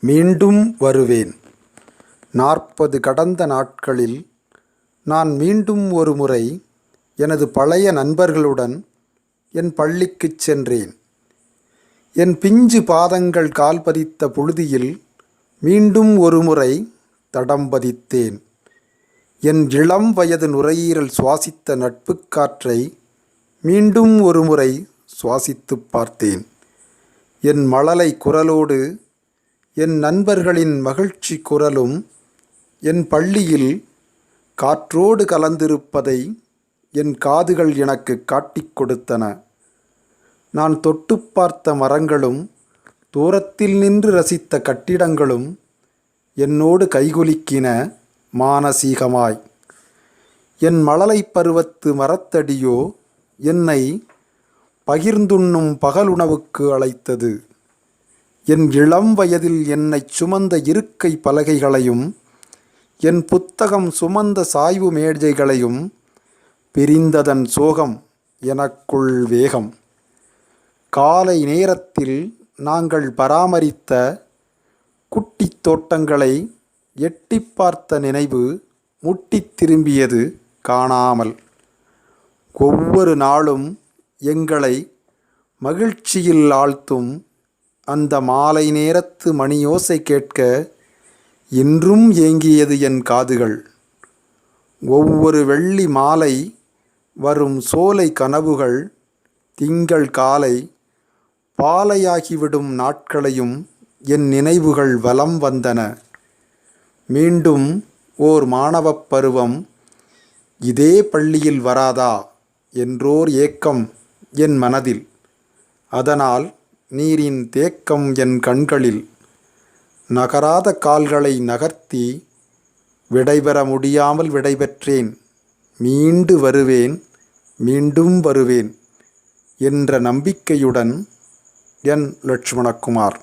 மீண்டும் வருவேன். 40 கடந்த நாட்களில் நான் மீண்டும் ஒரு முறை எனது பழைய நண்பர்களுடன் என் பள்ளிக்குச் சென்றேன். என் பிஞ்சு பாதங்கள் கால் பதித்த புழுதியில் மீண்டும் ஒரு முறை தடம் பதித்தேன். என் இளம் வயது நுரையீரல் சுவாசித்த நட்புக் காற்றை மீண்டும் ஒரு முறை சுவாசித்துப் பார்த்தேன். என் மழலை குரலோடு என் நண்பர்களின் மகிழ்ச்சி குரலும் என் பள்ளியில் காற்றோடு கலந்திருப்பதை என் காதுகள் எனக்கு காட்டிக் கொடுத்தன. நான் தொட்டு பார்த்த மரங்களும் தூரத்தில் நின்று ரசித்த கட்டிடங்களும் என்னோடு கைகுலுக்கின மானசீகமாய். என் மழலை பருவத்து மரத்தடியோ என்னை பகிர்ந்துண்ணும் பகலுணவுக்கு அழைத்தது. என் இளம் வயதில் என்னைச் சுமந்த இருக்கை பலகைகளையும் என் புத்தகம் சுமந்த சாய்வு மேஜைகளையும் பிரிந்ததன் சோகம் எனக்குள் வேகம். காலை நேரத்தில் நாங்கள் பராமரித்த குட்டித் தோட்டங்களை எட்டிப் பார்த்த நினைவு முட்டித் திரும்பியது காணாமல். ஒவ்வொரு நாளும் எங்களை மகிழ்ச்சியில் ஆழ்த்தும் அந்த மாலை நேரத்து மணியோசை கேட்க இன்றும் ஏங்கியது என் காதுகள். ஒவ்வொரு வெள்ளி மாலை வரும் சோலை கனவுகள் திங்கள் காலை பாலையாகிவிடும் நாட்களையும் என் நினைவுகள் வலம் வந்தன. மீண்டும் ஓர் மாணவப் பருவம் இதே பள்ளியில் வராதா என்றோர் ஏக்கம் என் மனதில். அதனால் நீரின் தேக்கம் என் கண்களில். நகராத கால்களை நகர்த்தி விடைபெற முடியாமல் விடைபெற்றேன். மீண்டு வருவேன், மீண்டும் வருவேன் என்ற நம்பிக்கையுடன் என் லட்சுமணகுமார்.